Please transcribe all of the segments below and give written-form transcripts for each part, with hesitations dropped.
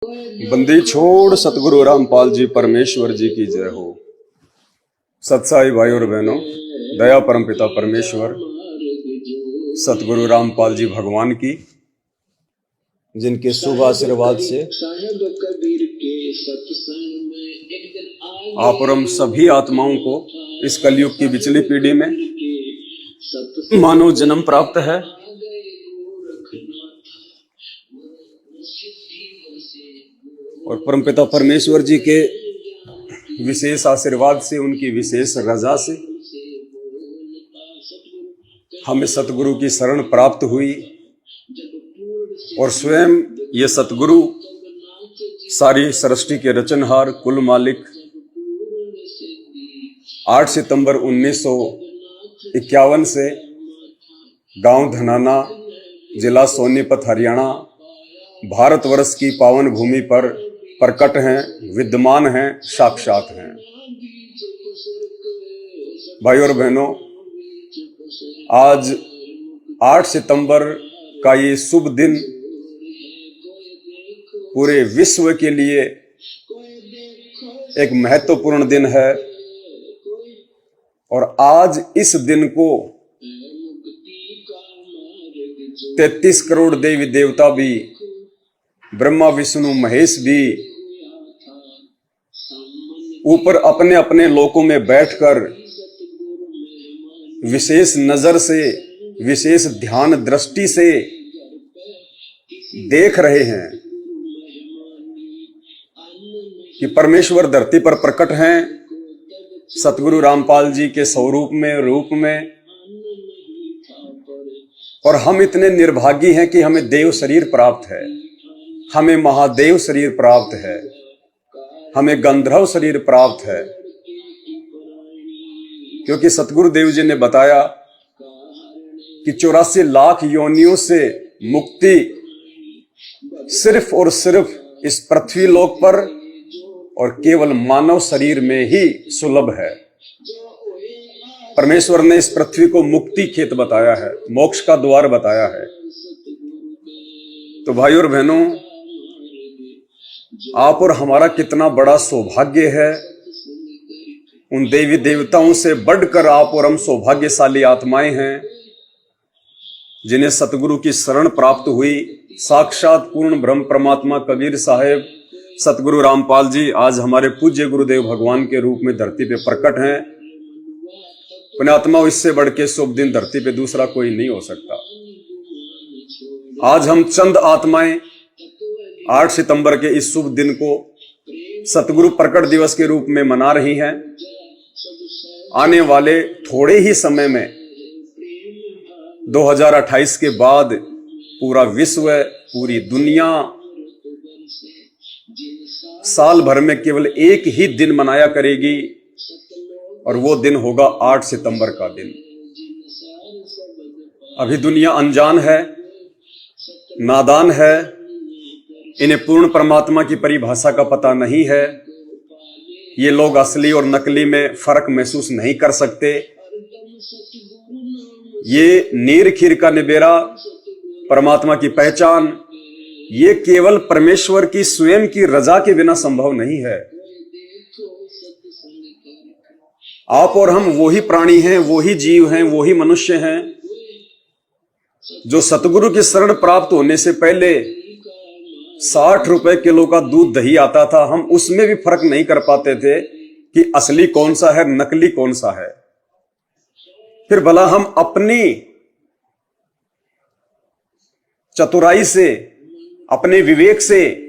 बंदी छोड़ सतगुरु रामपाल जी परमेश्वर जी की जय हो। सत्साई भाई और बहनों, दया परम पिता परमेश्वर सतगुरु रामपाल जी भगवान की, जिनके शुभ आशीर्वाद से आप और हम सभी आत्माओं को इस कलयुग की बिचली पीढ़ी में मानव जन्म प्राप्त है। और परमपिता परमेश्वर जी के विशेष आशीर्वाद से, उनकी विशेष रजा से हमें सतगुरु की शरण प्राप्त हुई। और स्वयं ये सतगुरु सारी सृष्टि के रचनहार, कुल मालिक 8 सितंबर 1951 से गांव धनाना, जिला सोनीपत, हरियाणा, भारतवर्ष की पावन भूमि पर प्रकट हैं, विद्यमान हैं, साक्षात हैं। भाई और बहनों, आज 8 सितंबर का ये शुभ दिन पूरे विश्व के लिए एक महत्वपूर्ण दिन है। और आज इस दिन को 33 करोड़ देवी देवता भी, ब्रह्मा विष्णु महेश भी ऊपर अपने अपने लोकों में बैठकर विशेष नजर से, विशेष ध्यान दृष्टि से देख रहे हैं कि परमेश्वर धरती पर प्रकट हैं, सतगुरु रामपाल जी के स्वरूप में, रूप में। और हम इतने निर्भागी हैं कि हमें देव शरीर प्राप्त है, हमें महादेव शरीर प्राप्त है, हमें गंधर्व शरीर प्राप्त है। क्योंकि सतगुरु देव जी ने बताया कि 84 लाख योनियों से मुक्ति सिर्फ और सिर्फ इस पृथ्वी लोक पर और केवल मानव शरीर में ही सुलभ है। परमेश्वर ने इस पृथ्वी को मुक्ति खेत बताया है, मोक्ष का द्वार बताया है। तो भाई और बहनों, आप और हमारा कितना बड़ा सौभाग्य है। उन देवी देवताओं से बढ़कर आप और हम सौभाग्यशाली आत्माएं हैं जिन्हें सतगुरु की शरण प्राप्त हुई। साक्षात पूर्ण ब्रह्म परमात्मा कबीर साहेब सतगुरु रामपाल जी आज हमारे पूज्य गुरुदेव भगवान के रूप में धरती पे प्रकट हैं। पुण्यात्मा, इससे बढ़ के शुभ दिन धरती पे दूसरा कोई नहीं हो सकता। आज हम चंद आत्माएं 8 सितंबर के इस शुभ दिन को सतगुरु प्रकट दिवस के रूप में मना रही हैं। आने वाले थोड़े ही समय में 2028 के बाद पूरा विश्व, पूरी दुनिया साल भर में केवल एक ही दिन मनाया करेगी, और वो दिन होगा 8 सितंबर का दिन। अभी दुनिया अनजान है, नादान है, इन्हें पूर्ण परमात्मा की परिभाषा का पता नहीं है। ये लोग असली और नकली में फर्क महसूस नहीं कर सकते। ये नीर खीर का निबेरा, परमात्मा की पहचान, ये केवल परमेश्वर की स्वयं की रजा के बिना संभव नहीं है। आप और हम वही प्राणी हैं, वही जीव हैं, वही मनुष्य हैं जो सतगुरु की शरण प्राप्त होने से पहले 60 रुपए किलो का दूध दही आता था। हम उसमें भी फर्क नहीं कर पाते थे कि असली कौन सा है, नकली कौन सा है। फिर भला हम अपनी चतुराई से, अपने विवेक से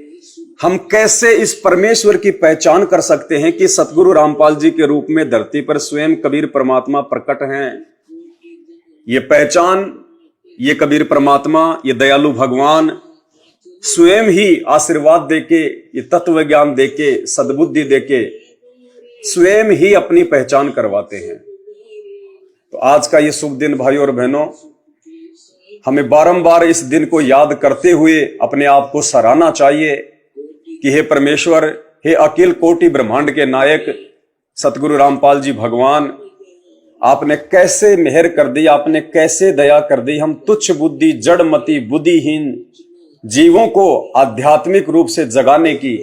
हम कैसे इस परमेश्वर की पहचान कर सकते हैं कि सतगुरु रामपाल जी के रूप में धरती पर स्वयं कबीर परमात्मा प्रकट हैं। ये पहचान, ये कबीर परमात्मा, ये दयालु भगवान स्वयं ही आशीर्वाद देके, ये तत्व ज्ञान देके, सद्बुद्धि देके स्वयं ही अपनी पहचान करवाते हैं। तो आज का ये शुभ दिन भाई और बहनों, हमें बारंबार इस दिन को याद करते हुए अपने आप को सराहना चाहिए कि हे परमेश्वर, हे अखिल कोटि ब्रह्मांड के नायक सतगुरु रामपाल जी भगवान, आपने कैसे मेहर कर दी, आपने कैसे दया कर दी। हम तुच्छ बुद्धि, जड़मति, बुद्धिहीन जीवों को आध्यात्मिक रूप से जगाने की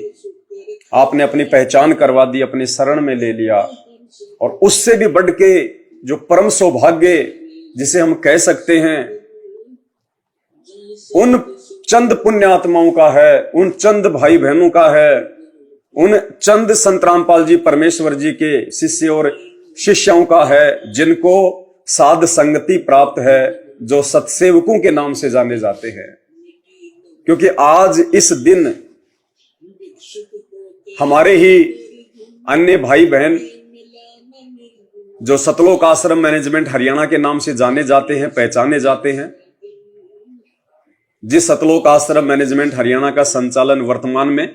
आपने अपनी पहचान करवा दी, अपनी शरण में ले लिया। और उससे भी बढ़ के जो परम सौभाग्य जिसे हम कह सकते हैं उन चंद पुण्य आत्माओं का है, उन चंद भाई बहनों का है, उन चंद संत रामपाल जी परमेश्वर जी के शिष्य और शिष्यों का है, जिनको साध संगति प्राप्त है, जो सत्सेवकों के नाम से जाने जाते हैं। क्योंकि आज इस दिन हमारे ही अन्य भाई बहन जो सतलोक आश्रम मैनेजमेंट हरियाणा के नाम से जाने जाते हैं, पहचाने जाते हैं, जिस सतलोक आश्रम मैनेजमेंट हरियाणा का संचालन वर्तमान में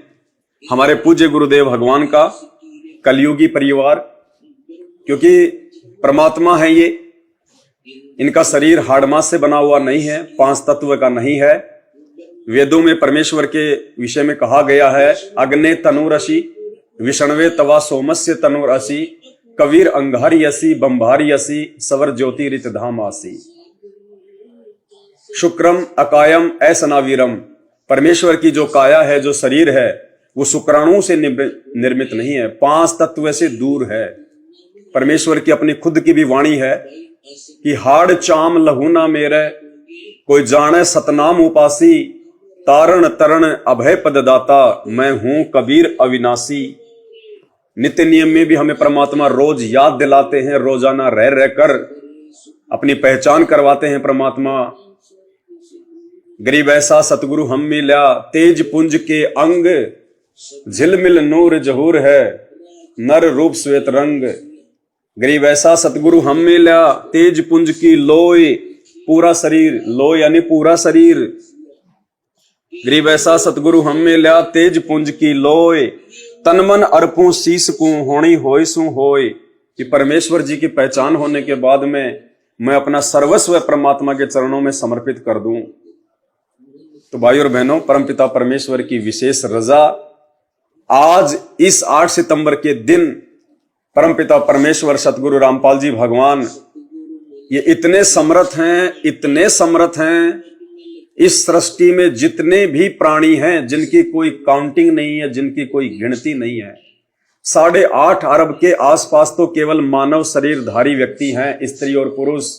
हमारे पूज्य गुरुदेव भगवान का कलयुगी परिवार, क्योंकि परमात्मा है ये, इनका शरीर हाड़मास से बना हुआ नहीं है, 5 तत्व का नहीं है। वेदों में परमेश्वर के विषय में कहा गया है, अग्ने तनुरसी विष्णवे तवा सोमस्य तनुरसी कबीर अंगारी असी बंभारी असी सवर ज्योति रित धाम आसी। शुक्रम अकायम ऐसनावीरम, परमेश्वर की जो काया है, जो शरीर है, वो शुक्राणुओं से निर्मित नहीं है, 5 तत्व से दूर है। परमेश्वर की अपनी खुद की भी वाणी है कि हाड़ चाम लहू ना मेरे, कोई जाने सतनाम उपासी, तारण तरण अभय पददाता, मैं हूं कबीर अविनाशी। नित्य नियम में भी हमें परमात्मा रोज याद दिलाते हैं, रोजाना रह रहकर अपनी पहचान करवाते हैं। परमात्मा गरीब ऐसा सतगुरु हम मिला, तेज पुंज के अंग, झिलमिल नूर जहूर है, नर रूप श्वेत रंग। गरीब ऐसा सतगुरु हम मिला, तेज पुंज की लोय, पूरा शरीर, लोय यानी पूरा शरीर। गरीब ऐसा सतगुरु हम मिला, तेज पुंज की लोय, तन मन अर्पूं शीस को होनी होय सु होय। कि परमेश्वर जी की पहचान होने के बाद में मैं अपना सर्वस्व परमात्मा के चरणों में समर्पित कर दूं। तो भाई और बहनों, परमपिता परमेश्वर की विशेष रजा आज इस 8 सितंबर के दिन परमपिता परमेश्वर सतगुरु रामपाल जी भगवान ये इतने समर्थ हैं, इतने समर्थ हैं। इस सृष्टि में जितने भी प्राणी हैं, जिनकी कोई काउंटिंग नहीं है, जिनकी कोई गिनती नहीं है, 8.5 अरब के आसपास तो केवल मानव शरीरधारी व्यक्ति हैं, स्त्री और पुरुष।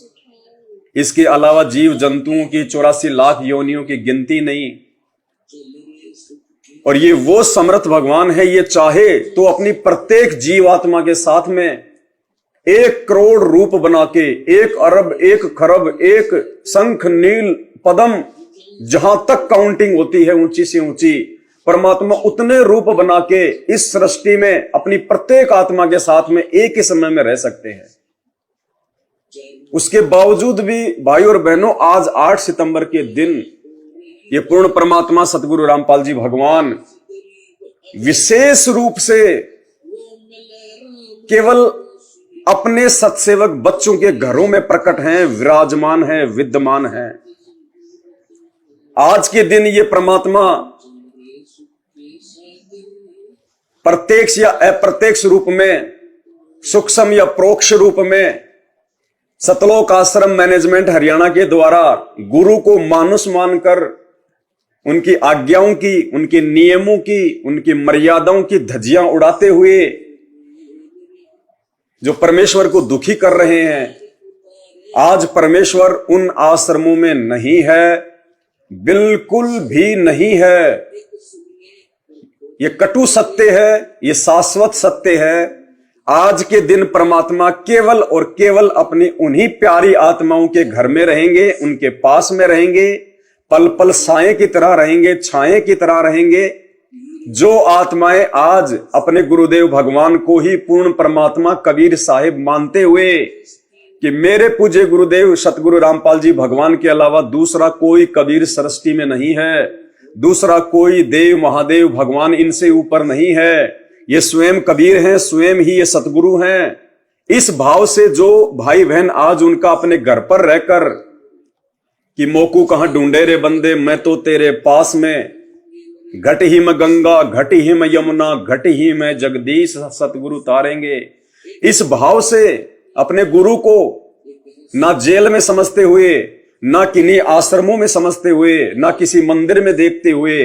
इसके अलावा जीव जंतुओं की 84 लाख योनियों की गिनती नहीं। और ये वो समर्थ भगवान है, ये चाहे तो अपनी प्रत्येक जीवात्मा के साथ में 1 करोड़ रूप बना के, 1 अरब, 1 खरब, 1 शंख नील पदम, जहां तक काउंटिंग होती है ऊंची से ऊंची, परमात्मा उतने रूप बना के इस सृष्टि में अपनी प्रत्येक आत्मा के साथ में एक ही समय में रह सकते हैं। उसके बावजूद भी भाई और बहनों, आज 8 सितंबर के दिन ये पूर्ण परमात्मा सतगुरु रामपाल जी भगवान विशेष रूप से केवल अपने सत्सेवक बच्चों के घरों में प्रकट हैं, विराजमान हैं, विद्यमान हैं। आज के दिन ये परमात्मा प्रत्यक्ष या अप्रत्यक्ष रूप में, सूक्ष्म या प्रोक्ष रूप में सतलोक आश्रम मैनेजमेंट हरियाणा के द्वारा गुरु को मानुष मानकर उनकी आज्ञाओं की, उनके नियमों की, उनकी मर्यादाओं की धज्जियां उड़ाते हुए जो परमेश्वर को दुखी कर रहे हैं, आज परमेश्वर उन आश्रमों में नहीं है, बिल्कुल भी नहीं है। ये कटु सत्य है, ये शाश्वत सत्य है। आज के दिन परमात्मा केवल और केवल अपनी उन्हीं प्यारी आत्माओं के घर में रहेंगे, उनके पास में रहेंगे, पल पल साए की तरह रहेंगे, छाए की तरह रहेंगे। जो आत्माएं आज अपने गुरुदेव भगवान को ही पूर्ण परमात्मा कबीर साहिब मानते हुए कि मेरे पूज्य गुरुदेव सतगुरु रामपाल जी भगवान के अलावा दूसरा कोई कबीर सृष्टि में नहीं है, दूसरा कोई देव महादेव भगवान इनसे ऊपर नहीं है, ये स्वयं कबीर हैं, स्वयं ही ये सतगुरु हैं। इस भाव से जो भाई बहन आज उनका अपने घर पर रहकर कि मोकू कहां ढूंढे रे बंदे, मैं तो तेरे पास में, घट ही में गंगा, घट ही में यमुना, घट ही में जगदीश सतगुरु तारेंगे। इस भाव से अपने गुरु को ना जेल में समझते हुए, ना किन्हीं आश्रमों में समझते हुए, ना किसी मंदिर में देखते हुए,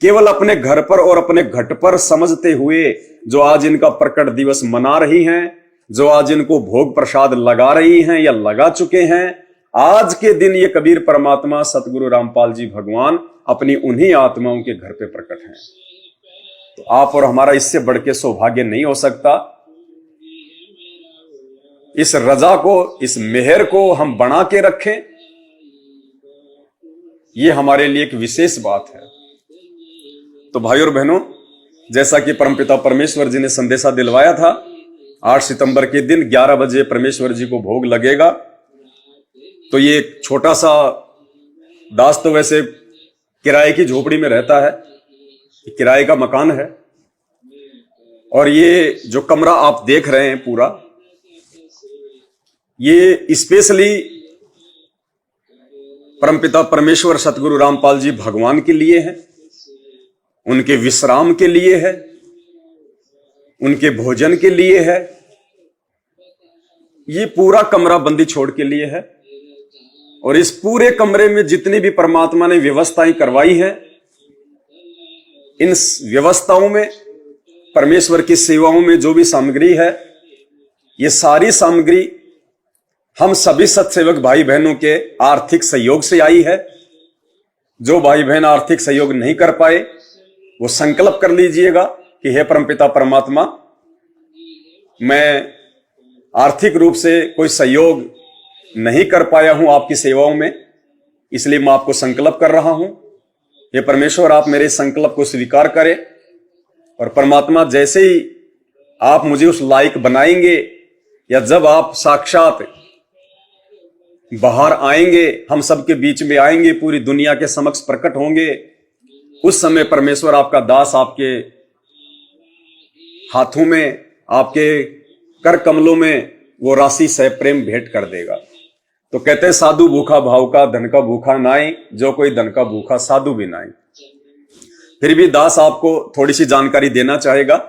केवल अपने घर पर और अपने घट पर समझते हुए जो आज इनका प्रकट दिवस मना रही हैं, जो आज इनको भोग प्रसाद लगा रही हैं या लगा चुके हैं, आज के दिन ये कबीर परमात्मा सतगुरु रामपाल जी भगवान अपनी उन्हीं आत्माओं के घर पे प्रकट हैं। तो आप और हमारा इससे बढ़ के सौभाग्य नहीं हो सकता। इस रजा को, इस मेहर को हम बना के रखें, ये हमारे लिए एक विशेष बात है। तो भाइयों और बहनों, जैसा कि परमपिता परमेश्वर जी ने संदेशा दिलवाया था, 8 सितंबर के दिन 11 बजे परमेश्वर जी को भोग लगेगा। तो ये एक छोटा सा दास तो वैसे किराए की झोपड़ी में रहता है, किराए का मकान है, और ये जो कमरा आप देख रहे हैं पूरा, ये स्पेशली परमपिता परमेश्वर सतगुरु रामपाल जी भगवान के लिए है, उनके विश्राम के लिए है, उनके भोजन के लिए है। ये पूरा कमरा बंदी छोड़ के लिए है, और इस पूरे कमरे में जितनी भी परमात्मा ने व्यवस्थाएं करवाई हैं, इन व्यवस्थाओं में, परमेश्वर की सेवाओं में जो भी सामग्री है, ये सारी सामग्री हम सभी सत्सेवक भाई बहनों के आर्थिक सहयोग से आई है। जो भाई बहन आर्थिक सहयोग नहीं कर पाए, वो संकल्प कर लीजिएगा कि हे परमपिता परमात्मा, मैं आर्थिक रूप से कोई सहयोग नहीं कर पाया हूं आपकी सेवाओं में, इसलिए मैं आपको संकल्प कर रहा हूं। हे परमेश्वर, आप मेरे संकल्प को स्वीकार करें, और परमात्मा जैसे ही आप मुझे उस लायक बनाएंगे, या जब आप साक्षात बाहर आएंगे, हम सबके बीच में आएंगे, पूरी दुनिया के समक्ष प्रकट होंगे, उस समय परमेश्वर आपका दास आपके हाथों में, आपके कर कमलों में वो राशि सह प्रेम भेंट कर देगा। तो कहते हैं, साधु भूखा भाव का, धन का भूखा नाई, जो कोई धन का भूखा साधु भी नाई। फिर भी दास आपको थोड़ी सी जानकारी देना चाहेगा।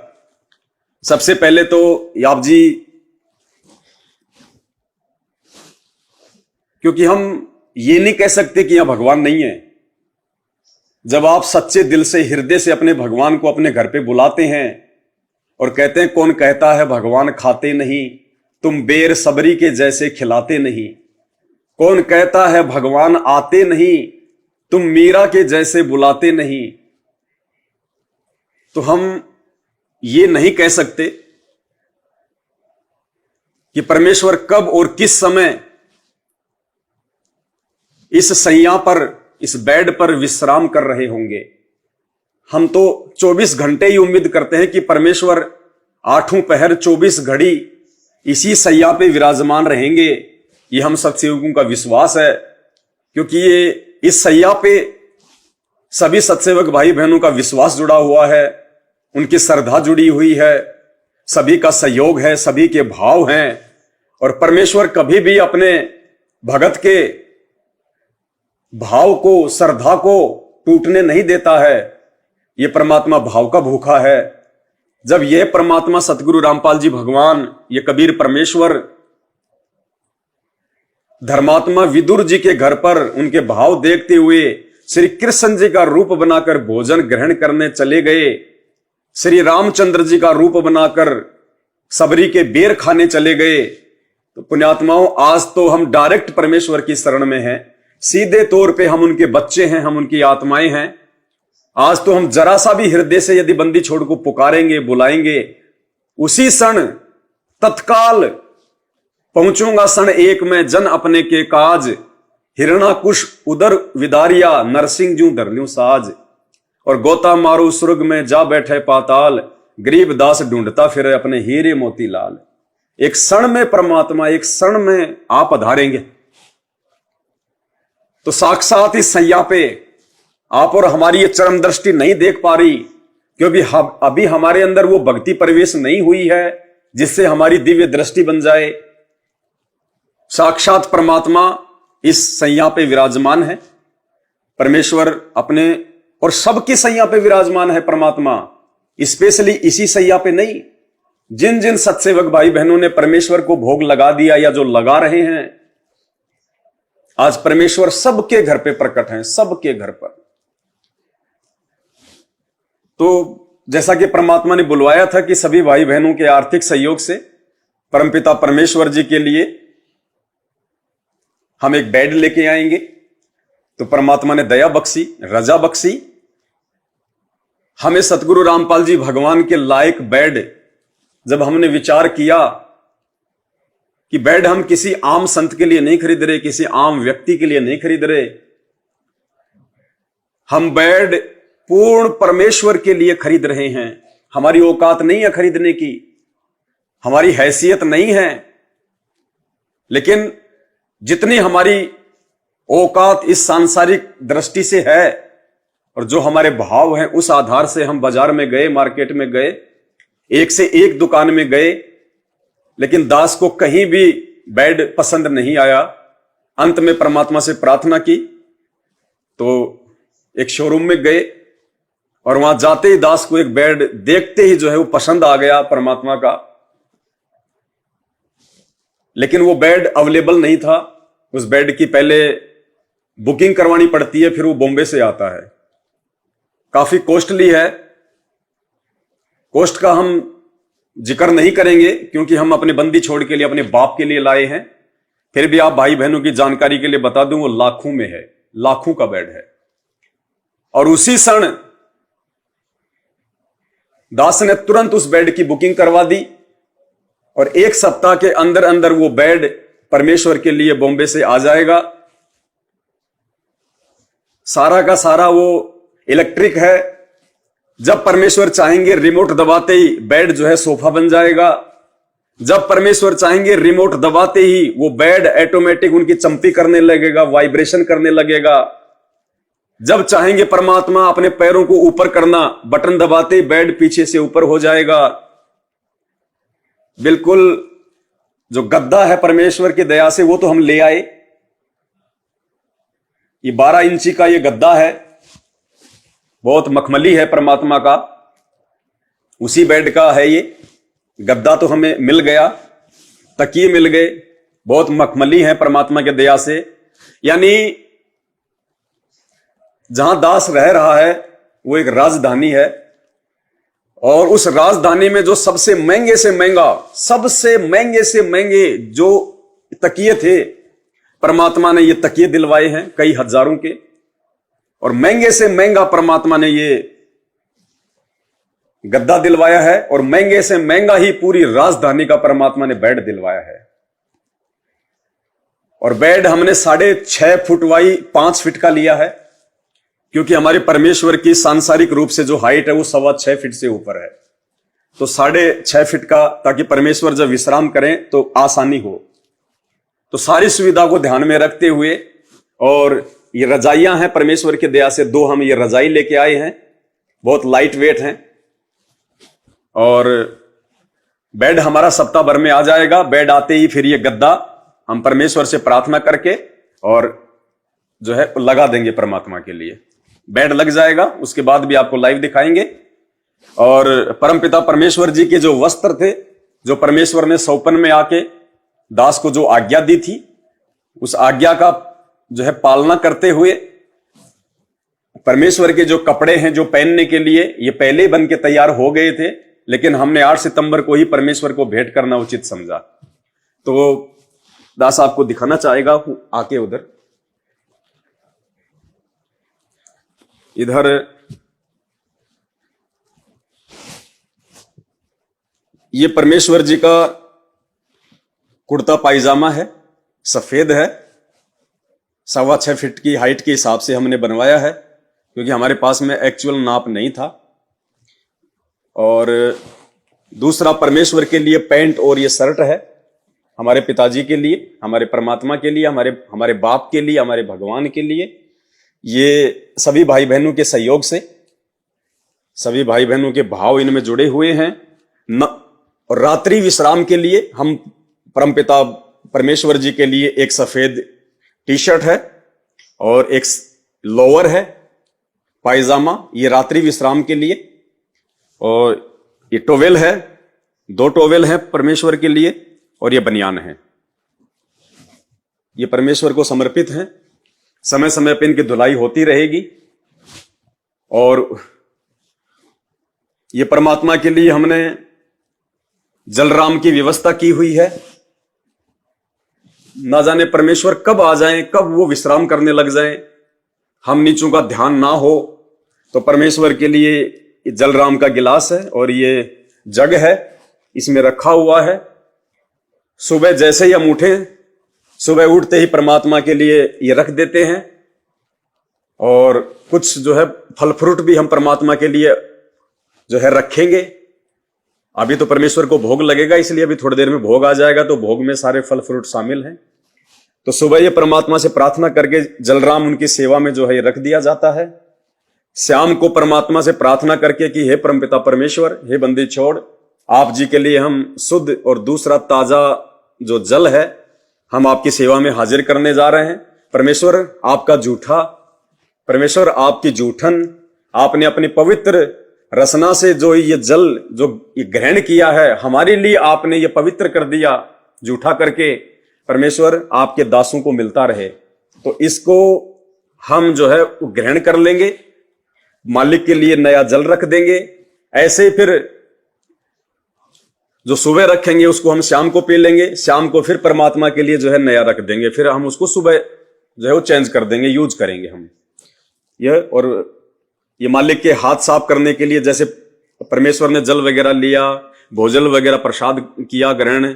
सबसे पहले तो आप जी, क्योंकि हम ये नहीं कह सकते कि यहां भगवान नहीं है। जब आप सच्चे दिल से, हृदय से अपने भगवान को अपने घर पे बुलाते हैं और कहते हैं, कौन कहता है भगवान खाते नहीं, तुम बेर सबरी के जैसे खिलाते नहीं। कौन कहता है भगवान आते नहीं, तुम मीरा के जैसे बुलाते नहीं। तो हम ये नहीं कह सकते कि परमेश्वर कब और किस समय इस सैया पर, इस बेड पर विश्राम कर रहे होंगे। हम तो 24 घंटे ही उम्मीद करते हैं कि परमेश्वर 8 पहर 24 घड़ी इसी सैया पे विराजमान रहेंगे। ये हम सत्सेवकों का विश्वास है, क्योंकि ये इस सैया पे सभी सत्सेवक भाई बहनों का विश्वास जुड़ा हुआ है, उनकी श्रद्धा जुड़ी हुई है, सभी का सहयोग है, सभी के भाव हैं। और परमेश्वर कभी भी अपने भगत के भाव को, श्रद्धा को टूटने नहीं देता है। ये परमात्मा भाव का भूखा है। जब यह परमात्मा सतगुरु रामपाल जी भगवान, ये कबीर परमेश्वर धर्मात्मा विदुर जी के घर पर उनके भाव देखते हुए श्री कृष्ण जी का रूप बनाकर भोजन ग्रहण करने चले गए, श्री रामचंद्र जी का रूप बनाकर सबरी के बेर खाने चले गए, तो पुण्यात्माओं, आज तो हम डायरेक्ट परमेश्वर की शरण में हैं। सीधे तौर पे हम उनके बच्चे हैं, हम उनकी आत्माएं हैं। आज तो हम जरा सा भी हृदय से यदि बंदी छोड़ को पुकारेंगे, बुलाएंगे, उसी क्षण तत्काल पहुंचूंगा क्षण एक में जन अपने के काज, हिरणाकुश उदर विदारिया, नरसिंह जू धरल्यू साज। और गोता मारू स्वर्ग में जा बैठे पाताल, गरीब दास ढूंढता फिर अपने हीरे मोती लाल। एक क्षण में परमात्मा, एक क्षण में आप अधारेंगे। तो साक्षात इस सैया पे आप और हमारी ये चरम दृष्टि नहीं देख पा रही, क्योंकि अभी हमारे अंदर वो भक्ति प्रवेश नहीं हुई है जिससे हमारी दिव्य दृष्टि बन जाए। साक्षात परमात्मा इस सैया पे विराजमान है। परमेश्वर अपने और सबकी सैया पे विराजमान है परमात्मा, स्पेशली इसी सैया पे नहीं। जिन जिन सत्सेवक भाई बहनों ने परमेश्वर को भोग लगा दिया या जो लगा रहे हैं, आज परमेश्वर सबके घर पे प्रकट हैं, सबके घर पर। तो जैसा कि परमात्मा ने बुलवाया था कि सभी भाई बहनों के आर्थिक सहयोग से परमपिता परमेश्वर जी के लिए हम एक बेड लेके आएंगे, तो परमात्मा ने दया बख्शी, रजा बख्शी। हमें सतगुरु रामपाल जी भगवान के लायक बेड, जब हमने विचार किया कि बेड हम किसी आम संत के लिए नहीं खरीद रहे, किसी आम व्यक्ति के लिए नहीं खरीद रहे, हम बेड पूर्ण परमेश्वर के लिए खरीद रहे हैं। हमारी औकात नहीं है खरीदने की, हमारी हैसियत नहीं है, लेकिन जितनी हमारी औकात इस सांसारिक दृष्टि से है और जो हमारे भाव हैं, उस आधार से हम बाजार में गए, मार्केट में गए, एक से एक दुकान में गए, लेकिन दास को कहीं भी बेड पसंद नहीं आया। अंत में परमात्मा से प्रार्थना की तो एक शोरूम में गए और वहां जाते ही दास को एक बेड देखते ही जो है वो पसंद आ गया परमात्मा का, लेकिन वो बेड अवेलेबल नहीं था। उस बेड की पहले बुकिंग करवानी पड़ती है, फिर वो बॉम्बे से आता है, काफी कॉस्टली है। कॉस्ट का हम जिक्र नहीं करेंगे क्योंकि हम अपने बंदी छोड़ के लिए, अपने बाप के लिए लाए हैं। फिर भी आप भाई बहनों की जानकारी के लिए बता दूं, वो लाखों में है, लाखों का बेड है। और उसी क्षण दास ने तुरंत उस बेड की बुकिंग करवा दी और एक सप्ताह के अंदर अंदर वो बेड परमेश्वर के लिए बॉम्बे से आ जाएगा। सारा का सारा वो इलेक्ट्रिक है। जब परमेश्वर चाहेंगे रिमोट दबाते ही बेड जो है सोफा बन जाएगा। जब परमेश्वर चाहेंगे रिमोट दबाते ही वो बेड ऑटोमेटिक उनकी चंपी करने लगेगा, वाइब्रेशन करने लगेगा। जब चाहेंगे परमात्मा अपने पैरों को ऊपर करना, बटन दबाते ही बेड पीछे से ऊपर हो जाएगा। बिल्कुल जो गद्दा है परमेश्वर की दया से वो तो हम ले आए। ये 12 इंची का ये गद्दा है, बहुत मखमली है परमात्मा का, उसी बेड का है ये गद्दा। तो हमें मिल गया, तकिए मिल गए, बहुत मखमली है परमात्मा के दया से। यानी जहां दास रह रहा है वो एक राजधानी है, और उस राजधानी में जो सबसे महंगे से महंगे जो तकिए थे, परमात्मा ने ये तकिए दिलवाए हैं कई हजारों के। और महंगे से महंगा परमात्मा ने ये गद्दा दिलवाया है, और महंगे से महंगा ही पूरी राजधानी का परमात्मा ने बेड दिलवाया है। और बेड हमने 6.5 फुट वाई 5 फीट का लिया है, क्योंकि हमारे परमेश्वर की सांसारिक रूप से जो हाइट है वो 6.25 फीट से ऊपर है। तो 6.5 फीट का, ताकि परमेश्वर जब विश्राम करें तो आसानी हो। तो सारी सुविधा को ध्यान में रखते हुए, और ये रजाइयां हैं परमेश्वर की दया से, 2 हम ये रजाई लेके आए हैं, बहुत लाइट वेट हैं। और बेड हमारा सप्ताह भर में आ जाएगा। बेड आते ही फिर ये गद्दा हम परमेश्वर से प्रार्थना करके और जो है लगा देंगे परमात्मा के लिए। बेड लग जाएगा, उसके बाद भी आपको लाइव दिखाएंगे। और परमपिता परमेश्वर जी के जो वस्त्र थे, जो परमेश्वर ने सौपन में आके दास को जो आज्ञा दी थी, उस आज्ञा का जो है पालना करते हुए परमेश्वर के जो कपड़े हैं जो पहनने के लिए, ये पहले बन के तैयार हो गए थे, लेकिन हमने 8 सितंबर को ही परमेश्वर को भेंट करना उचित समझा। तो दास आपको दिखाना चाहेगा आके उधर, इधर ये परमेश्वर जी का कुर्ता पायजामा है, सफेद है, 6.25 फीट की हाइट के हिसाब से हमने बनवाया है, क्योंकि हमारे पास में एक्चुअल नाप नहीं था। और दूसरा परमेश्वर के लिए पैंट और ये शर्ट है, हमारे पिताजी के लिए, हमारे परमात्मा के लिए, हमारे बाप के लिए, हमारे भगवान के लिए। ये सभी भाई बहनों के सहयोग से, सभी भाई बहनों के भाव इनमें जुड़े हुए हैं। और रात्रि विश्राम के लिए हम परमपिता परमेश्वर जी के लिए एक सफेद टी शर्ट है और एक लोअर है, पायजामा, ये रात्रि विश्राम के लिए। और ये टोवेल है, 2 टोवेल है परमेश्वर के लिए, और ये बनियान है। ये परमेश्वर को समर्पित हैं। समय समय पर इनकी धुलाई होती रहेगी और ये परमात्मा के लिए हमने जलराम की व्यवस्था की हुई है। ना जाने परमेश्वर कब आ जाएं, कब वो विश्राम करने लग जाएं, हम नीचों का ध्यान ना हो। तो परमेश्वर के लिए ये जलराम का गिलास है और ये जग है, इसमें रखा हुआ है। सुबह जैसे ही हम उठे, सुबह उठते ही परमात्मा के लिए ये रख देते हैं। और कुछ जो है फल फ्रूट भी हम परमात्मा के लिए जो है रखेंगे। अभी तो परमेश्वर को भोग लगेगा, इसलिए अभी थोड़ी देर में भोग आ जाएगा, तो भोग में सारे फल फ्रूट शामिल हैं। तो सुबह ये परमात्मा से प्रार्थना करके जलराम उनकी सेवा में जो है रख दिया जाता है। शाम को परमात्मा से प्रार्थना करके कि हे परमपिता परमेश्वर, हे बंदी छोड़, आप जी के लिए हम शुद्ध और दूसरा ताजा जो जल है हम आपकी सेवा में हाजिर करने जा रहे हैं। परमेश्वर आपका जूठा, परमेश्वर आपकी जूठन, आपने अपनी पवित्र रसना से जो ये जल जो ये ग्रहण किया है, हमारे लिए आपने ये पवित्र कर दिया जूठा करके। परमेश्वर आपके दासों को मिलता रहे, तो इसको हम जो है ग्रहण कर लेंगे, मालिक के लिए नया जल रख देंगे। ऐसे फिर जो सुबह रखेंगे उसको हम शाम को पी लेंगे, शाम को फिर परमात्मा के लिए जो है नया रख देंगे, फिर हम उसको सुबह जो है वो चेंज कर देंगे, यूज करेंगे हम यह। और ये मालिक के हाथ साफ करने के लिए, जैसे परमेश्वर ने जल वगैरह लिया, भोजन वगैरह प्रसाद किया ग्रहण,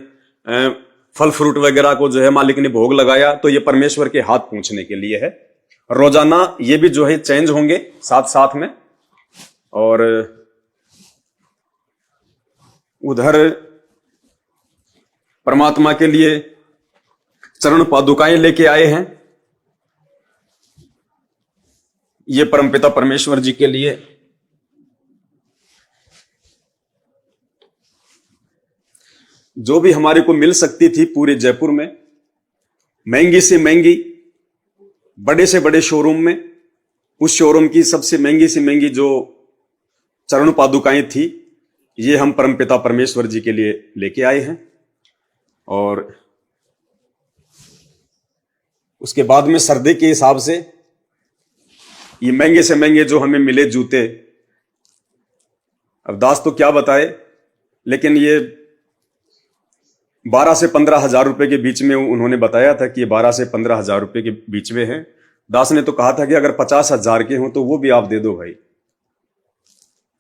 फल फ्रूट वगैरह को जो है मालिक ने भोग लगाया, तो ये परमेश्वर के हाथ पूछने के लिए है। रोजाना ये भी जो है चेंज होंगे साथ साथ में। और उधर परमात्मा के लिए चरण पादुकाएं लेके आए हैं, ये परमपिता परमेश्वर जी के लिए। जो भी हमारे को मिल सकती थी पूरे जयपुर में, महंगी से महंगी, बड़े से बड़े शोरूम में, उस शोरूम की सबसे महंगी से महंगी जो चरण पादुकाएं थी, ये हम परमपिता परमेश्वर जी के लिए लेके आए हैं। और उसके बाद में सर्दी के हिसाब से ये महंगे से महंगे जो हमें मिले जूते, अब दास तो क्या बताए, लेकिन ये 12 से 15 हजार रुपए के बीच में उन्होंने बताया था कि ये 12 से 15 हजार रुपए के बीच में है। दास ने तो कहा था कि अगर 50 हजार के हों तो वो भी आप दे दो भाई,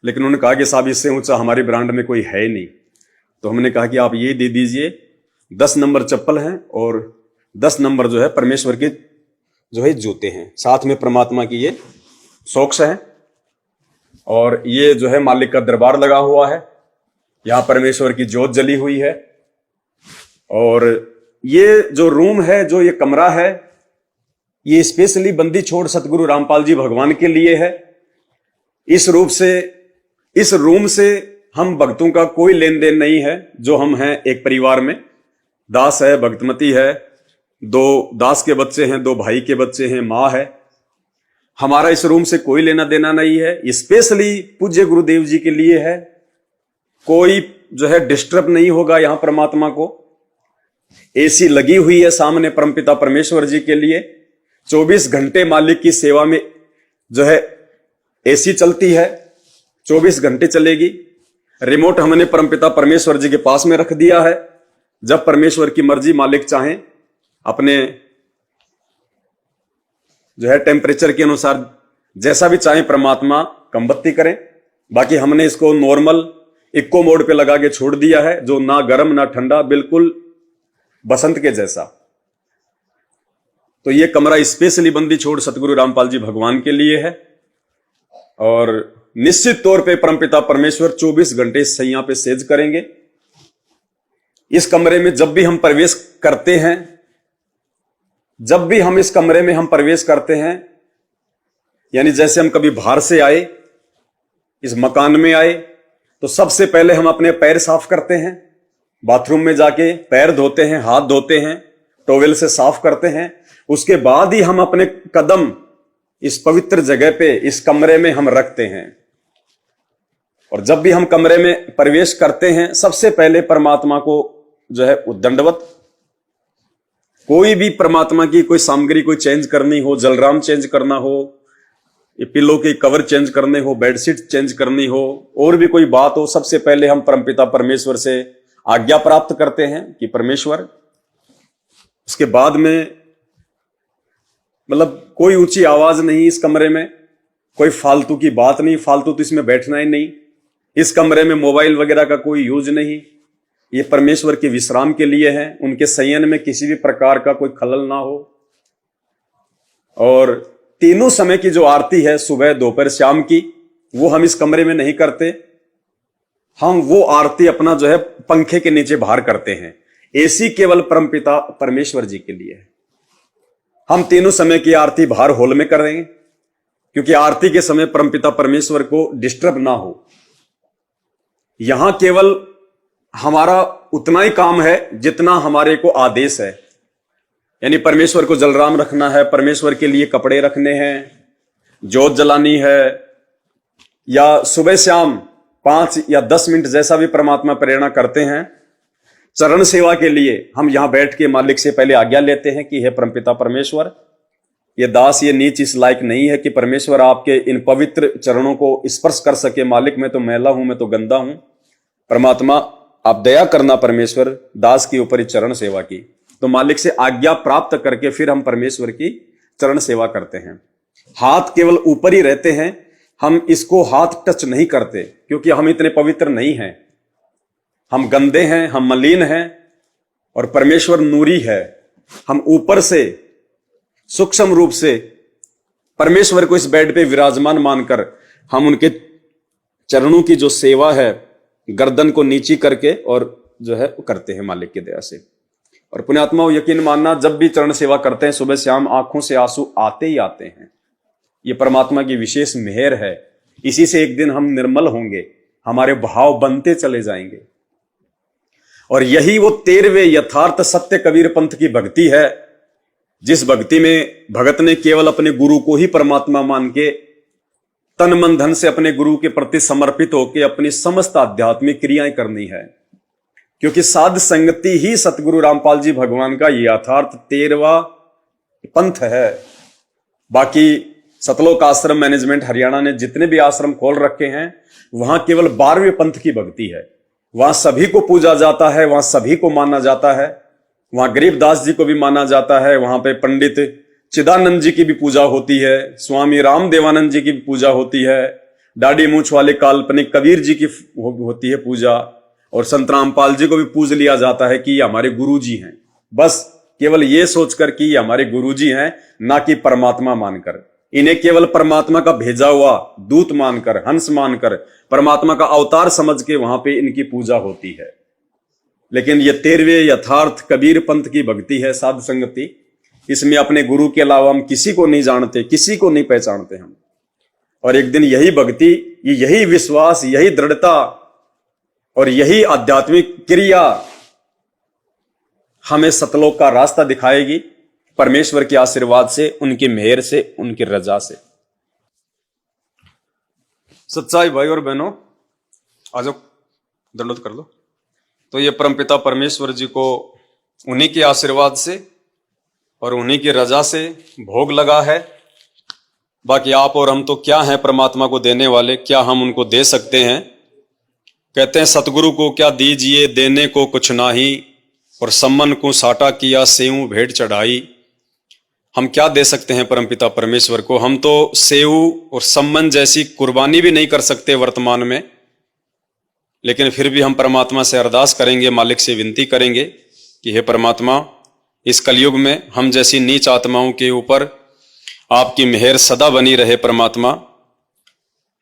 लेकिन उन्होंने कहा कि साहब इससे ऊंचा हमारे ब्रांड में कोई है नहीं। तो हमने कहा कि आप ये दे दीजिए, 10 नंबर चप्पल हैं और 10 नंबर जो है परमेश्वर के जो है जूते हैं, साथ में परमात्मा की ये सॉक्स है। और ये जो है मालिक का दरबार लगा हुआ है, यहां परमेश्वर की ज्योत जली हुई है। और ये जो रूम है, जो ये कमरा है, ये स्पेशली बंदी छोड़ सतगुरु रामपाल जी भगवान के लिए है। इस रूम से हम भक्तों का कोई लेन देन नहीं है। जो हम हैं एक परिवार में, दास है, भक्तमती है, 2 दास के बच्चे हैं, 2 भाई के बच्चे हैं, माँ है। हमारा इस रूम से कोई लेना देना नहीं है, स्पेशली पूज्य गुरुदेव जी के लिए है। कोई जो है डिस्टर्ब नहीं होगा यहां परमात्मा को। एसी लगी हुई है सामने परमपिता परमेश्वर जी के लिए, 24 घंटे मालिक की सेवा में जो है एसी चलती है, 24 घंटे चलेगी। रिमोट हमने परमपिता परमेश्वर जी के पास में रख दिया है, जब परमेश्वर की मर्जी मालिक चाहें अपने जो है टेम्परेचर के अनुसार जैसा भी चाहें परमात्मा कम बत्ती करें। बाकी हमने इसको नॉर्मल इको मोड पे लगा के छोड़ दिया है, जो ना गर्म ना ठंडा, बिल्कुल बसंत के जैसा। तो ये कमरा स्पेशली बंदी छोड़ सतगुरु रामपाल जी भगवान के लिए है। और निश्चित तौर पे परमपिता परमेश्वर 24 घंटे सैया पे सेज करेंगे। इस कमरे में जब भी हम प्रवेश करते हैं, जब भी हम इस कमरे में हम प्रवेश करते हैं, यानी जैसे हम कभी बाहर से आए, इस मकान में आए, तो सबसे पहले हम अपने पैर साफ करते हैं, बाथरूम में जाके पैर धोते हैं, हाथ धोते हैं, टॉवेल से साफ करते हैं। उसके बाद ही हम अपने कदम इस पवित्र जगह पे, इस कमरे में हम रखते हैं। और जब भी हम कमरे में प्रवेश करते हैं, सबसे पहले परमात्मा को जो है दंडवत कोई भी परमात्मा की कोई सामग्री कोई चेंज करनी हो, जलराम चेंज करना हो, ये पिल्लो के कवर चेंज करने हो, बेडशीट चेंज करनी हो, और भी कोई बात हो, सबसे पहले हम परमपिता परमेश्वर से आज्ञा प्राप्त करते हैं कि परमेश्वर। उसके बाद में मतलब कोई ऊंची आवाज नहीं इस कमरे में, कोई फालतू की बात नहीं, फालतू तो इसमें बैठना ही नहीं, इस कमरे में मोबाइल वगैरह का कोई यूज नहीं। ये परमेश्वर के विश्राम के लिए है, उनके संयन में किसी भी प्रकार का कोई खलल ना हो। और तीनों समय की जो आरती है, सुबह दोपहर शाम की, वो हम इस कमरे में नहीं करते। हम वो आरती अपना जो है पंखे के नीचे बाहर करते हैं। एसी केवल परमपिता परमेश्वर जी के लिए है। हम तीनों समय की आरती बाहर हॉल में करेंगे, क्योंकि आरती के समय परमपिता परमेश्वर को डिस्टर्ब ना हो। यहां केवल हमारा उतना ही काम है जितना हमारे को आदेश है, यानी परमेश्वर को जलराम रखना है, परमेश्वर के लिए कपड़े रखने हैं, जोत जलानी है, या सुबह शाम 5 या 10 मिनट जैसा भी परमात्मा प्रेरणा करते हैं। चरण सेवा के लिए हम यहां बैठ के मालिक से पहले आज्ञा लेते हैं कि हे परमपिता परमेश्वर, ये दास ये नीच इस लायक नहीं है कि परमेश्वर आपके इन पवित्र चरणों को स्पर्श कर सके। मालिक मैं तो मैला हूं, मैं तो गंदा हूं, परमात्मा आप दया करना परमेश्वर दास के ऊपर चरण सेवा की। तो मालिक से आज्ञा प्राप्त करके फिर हम परमेश्वर की चरण सेवा करते हैं। हाथ केवल ऊपर ही रहते हैं, हम इसको हाथ टच नहीं करते, क्योंकि हम इतने पवित्र नहीं हैं, हम गंदे हैं, हम मलिन हैं, और परमेश्वर नूरी है। हम ऊपर से सूक्ष्म रूप से परमेश्वर को इस बेड पे विराजमान मानकर हम उनके चरणों की जो सेवा है, गर्दन को नीची करके और जो है वो करते हैं मालिक की दया से। और पुण्यात्माओं यकीन मानना, जब भी चरण सेवा करते हैं सुबह शाम आंखों से आंसू आते ही आते हैं। ये परमात्मा की विशेष मेहर है। इसी से एक दिन हम निर्मल होंगे, हमारे भाव बनते चले जाएंगे। और यही वो 13वें यथार्थ सत्य कबीर पंथ की भक्ति है, जिस भक्ति में भगत ने केवल अपने गुरु को ही परमात्मा मान के तन मन धन से अपने गुरु के प्रति समर्पित होकर अपनी समस्त आध्यात्मिक क्रियाएं करनी है। क्योंकि साध संगति ही सतगुरु रामपाल जी भगवान का यथार्थ 13वां पंथ है। बाकी सतलोक आश्रम मैनेजमेंट हरियाणा ने जितने भी आश्रम खोल रखे हैं, वहां केवल 12वें पंथ की भक्ति है। वहां सभी को पूजा जाता है, वहां सभी को माना जाता है, वहां गरीबदास जी को भी माना जाता है, वहां पे पंडित चिदानंद जी की भी पूजा होती है, स्वामी राम देवानंद जी की भी पूजा होती है, दाढ़ी मूछ वाले काल्पनिक कबीर जी की होती है पूजा, और संत रामपाल जी को भी पूज लिया जाता है कि ये हमारे गुरु जी हैं। बस केवल ये सोचकर कि ये हमारे गुरु जी हैं, ना कि परमात्मा मानकर। इन्हें केवल परमात्मा का भेजा हुआ दूत मानकर, हंस मानकर, परमात्मा का अवतार समझ के वहां पे इनकी पूजा होती है। लेकिन ये 13वें यथार्थ कबीर पंथ की भक्ति है, साध संगति। इसमें अपने गुरु के अलावा हम किसी को नहीं जानते, किसी को नहीं पहचानते हम। और एक दिन यही भक्ति, यही विश्वास, यही दृढ़ता और यही आध्यात्मिक क्रिया हमें सतलोक का रास्ता दिखाएगी, परमेश्वर के आशीर्वाद से, उनकी मेहर से, उनकी रजा से। सच्चाई भाई और बहनों, आ जाओ, दंडोत कर लो। तो ये परमपिता परमेश्वर जी को उन्हीं के आशीर्वाद से और उन्हीं की रजा से भोग लगा है। बाकी आप और हम तो क्या हैं परमात्मा को देने वाले, क्या हम उनको दे सकते हैं? कहते हैं सतगुरु को क्या दीजिए, देने को कुछ नाही, और सम्मन को साटा किया, सेऊ भेंट चढ़ाई। हम क्या दे सकते हैं परमपिता परमेश्वर को? हम तो सेऊ और सम्मन जैसी कुर्बानी भी नहीं कर सकते वर्तमान में। लेकिन फिर भी हम परमात्मा से अरदास करेंगे, मालिक से विनती करेंगे कि हे परमात्मा, इस कलयुग में हम जैसी नीच आत्माओं के ऊपर आपकी मेहर सदा बनी रहे। परमात्मा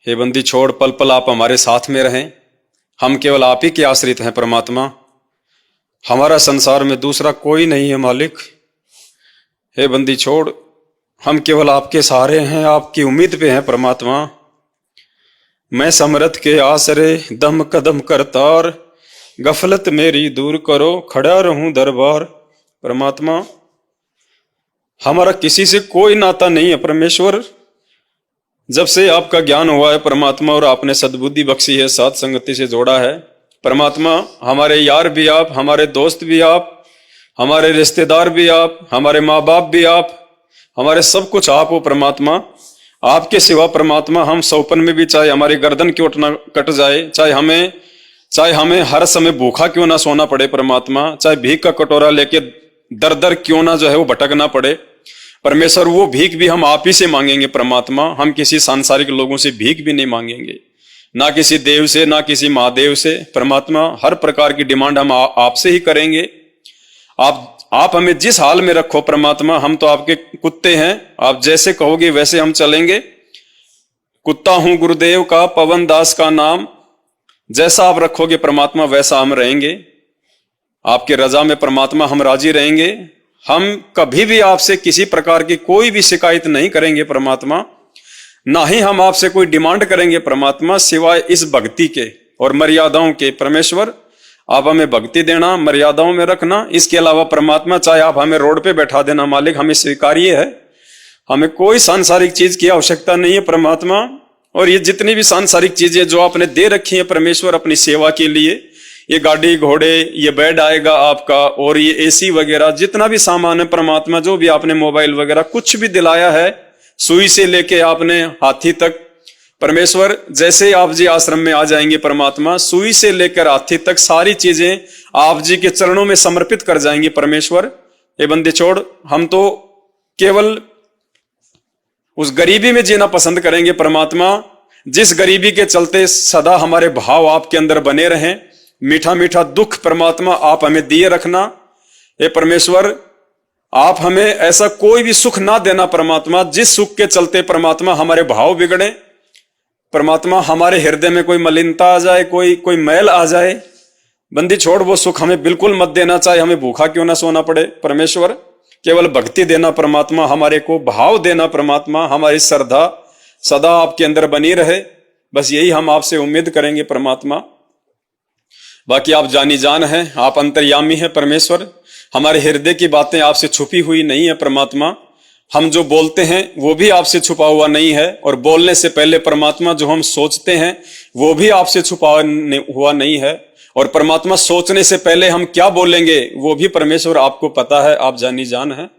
हे बंदी छोड़, पल पल आप हमारे साथ में रहें। हम केवल आप ही के आश्रित हैं परमात्मा, हमारा संसार में दूसरा कोई नहीं है मालिक। हे बंदी छोड़, हम केवल आपके सहारे हैं, आपकी उम्मीद पे हैं परमात्मा। मैं समरथ के आसरे दम कदम करतार, गफलत मेरी दूर करो, खड़ा रहूं दरबार। परमात्मा हमारा किसी से कोई नाता नहीं है परमेश्वर। जब से आपका ज्ञान हुआ है परमात्मा, और आपने सद्बुद्धि बख्शी है, साथ संगति से जोड़ा है परमात्मा, हमारे यार भी आप, हमारे दोस्त भी आप, हमारे रिश्तेदार भी आप, हमारे माँ बाप भी आप, हमारे सब कुछ आप हो परमात्मा। आपके सिवा परमात्मा हम सौपन में भी, चाहे हमारी गर्दन क्यों ना कट जाए, चाहे हमें हर समय भूखा क्यों ना सोना पड़े परमात्मा, चाहे भीख का कटोरा लेके दर दर क्यों ना जो है वो भटकना पड़े परमेश्वर, वो भीख भी हम आप ही से मांगेंगे परमात्मा। हम किसी सांसारिक लोगों से भीख भी नहीं मांगेंगे, ना किसी देव से, ना किसी महादेव से परमात्मा। हर प्रकार की डिमांड हम आपसे ही करेंगे। आप हमें जिस हाल में रखो परमात्मा, हम तो आपके कुत्ते हैं, आप जैसे कहोगे वैसे हम चलेंगे। कुत्ता हूं गुरुदेव का, पवन दास का नाम, जैसा आप रखोगे परमात्मा वैसा हम रहेंगे। आपके रजा में परमात्मा हम राजी रहेंगे। हम कभी भी आपसे किसी प्रकार की कोई भी शिकायत नहीं करेंगे परमात्मा, ना ही हम आपसे कोई डिमांड करेंगे परमात्मा, सिवाय इस भक्ति के और मर्यादाओं के। परमेश्वर आप हमें भक्ति देना, मर्यादाओं में रखना। इसके अलावा परमात्मा चाहे आप हमें रोड पे बैठा देना मालिक, हमें स्वीकार्य है। हमें कोई सांसारिक चीज की आवश्यकता नहीं है परमात्मा। और ये जितनी भी सांसारिक चीजें जो आपने दे रखी है परमेश्वर अपनी सेवा के लिए, ये गाड़ी घोड़े, ये बेड आएगा आपका, और ये एसी वगैरह, जितना भी सामान है परमात्मा, जो भी आपने मोबाइल वगैरह कुछ भी दिलाया है, सुई से लेके आपने हाथी तक परमेश्वर, जैसे आप जी आश्रम में आ जाएंगे परमात्मा, सुई से लेकर हाथी तक सारी चीजें आप जी के चरणों में समर्पित कर जाएंगे परमेश्वर। ये बंदे छोड़, हम तो केवल उस गरीबी में जीना पसंद करेंगे परमात्मा, जिस गरीबी के चलते सदा हमारे भाव आपके अंदर बने रहें। मीठा मीठा दुख परमात्मा आप हमें दिए रखना। हे परमेश्वर, आप हमें ऐसा कोई भी सुख ना देना परमात्मा, जिस सुख के चलते परमात्मा हमारे भाव बिगड़े परमात्मा, हमारे हृदय में कोई मलिनता आ जाए, कोई मैल आ जाए। बंदी छोड़, वो सुख हमें बिल्कुल मत देना, चाहे हमें भूखा क्यों ना सोना पड़े परमेश्वर। केवल भक्ति देना परमात्मा, हमारे को भाव देना परमात्मा, हमारी श्रद्धा सदा आपके अंदर बनी रहे। बस यही हम आपसे उम्मीद करेंगे परमात्मा। बाकी आप जानी जान हैं, आप अंतर्यामी हैं परमेश्वर। हमारे हृदय की बातें आपसे छुपी हुई नहीं है परमात्मा। हम जो बोलते हैं वो भी आपसे छुपा हुआ नहीं है, और बोलने से पहले परमात्मा जो हम सोचते हैं वो भी आपसे छुपा हुआ नहीं है। और परमात्मा सोचने से पहले हम क्या बोलेंगे वो भी परमेश्वर आपको पता है, आप जानी जान हैं।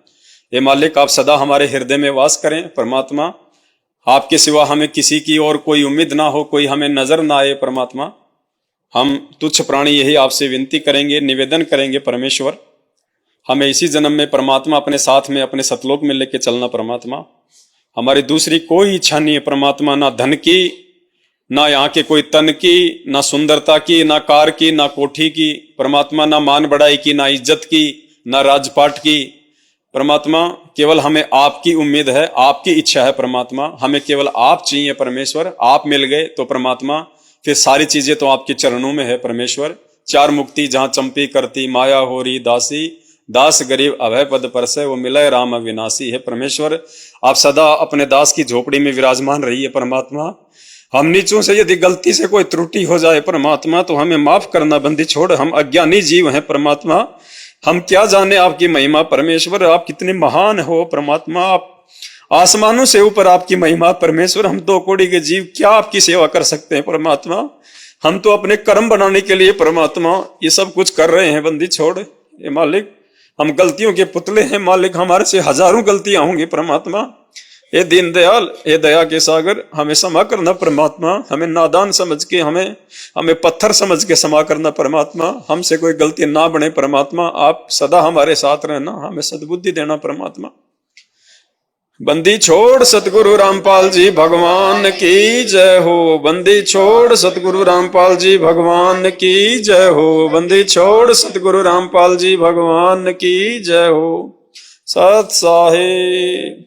ये मालिक, आप सदा हमारे हृदय में वास करें परमात्मा। आपके सिवा हमें किसी की और कोई उम्मीद ना हो, कोई हमें नजर ना आए परमात्मा। हम तुच्छ प्राणी यही आपसे विनती करेंगे, निवेदन करेंगे परमेश्वर, हमें इसी जन्म में परमात्मा अपने साथ में, अपने सतलोक में लेके चलना परमात्मा। हमारी दूसरी कोई इच्छा नहीं है परमात्मा, ना धन की, ना यहाँ के कोई तन की, ना सुंदरता की, ना कार की, ना कोठी की परमात्मा, ना मान बढ़ाई की, ना इज्जत की, ना राजपाट की परमात्मा। केवल हमें आपकी उम्मीद है, आपकी इच्छा है परमात्मा। हमें केवल आप चाहिए परमेश्वर। आप मिल गए तो परमात्मा फिर सारी चीजें तो आपके चरणों में है परमेश्वर। चार मुक्ति जहां चंपी करती, माया होरी दासी, दास गरीब अभय पद परसे, वो मिलय राम अविनाशी है परमेश्वर। आप सदा अपने दास की झोपड़ी में विराजमान रहिए परमात्मा। हम नीचों से यदि गलती से कोई त्रुटि हो जाए परमात्मा तो हमें माफ करना। बंदी छोड़, हम अज्ञानी जीव हैं परमात्मा, हम क्या जाने आपकी महिमा परमेश्वर। आप कितने महान हो परमात्मा, आप आसमानों से ऊपर आपकी महिमा परमेश्वर। हम दो कोड़ी के जीव क्या आपकी सेवा कर सकते हैं परमात्मा। हम तो अपने कर्म बनाने के लिए परमात्मा ये सब कुछ कर रहे हैं। बंदी छोड़, ये मालिक, हम गलतियों के पुतले हैं मालिक, हमारे से हजारों गलतियां होंगी परमात्मा। ये दीन दयाल, ये दया के सागर, हमें क्षमा करना परमात्मा। हमें नादान समझ के, हमें पत्थर समझ के क्षमा करना परमात्मा। हमसे कोई गलती ना बने परमात्मा। आप सदा हमारे साथ रहना, हमें सद्बुद्धि देना परमात्मा। बंदी छोड़ सतगुरु रामपाल जी भगवान की जय हो। बंदी छोड़ सतगुरु रामपाल जी भगवान की जय हो। बंदी छोड़ सतगुरु रामपाल जी भगवान की जय हो। सत साहिब।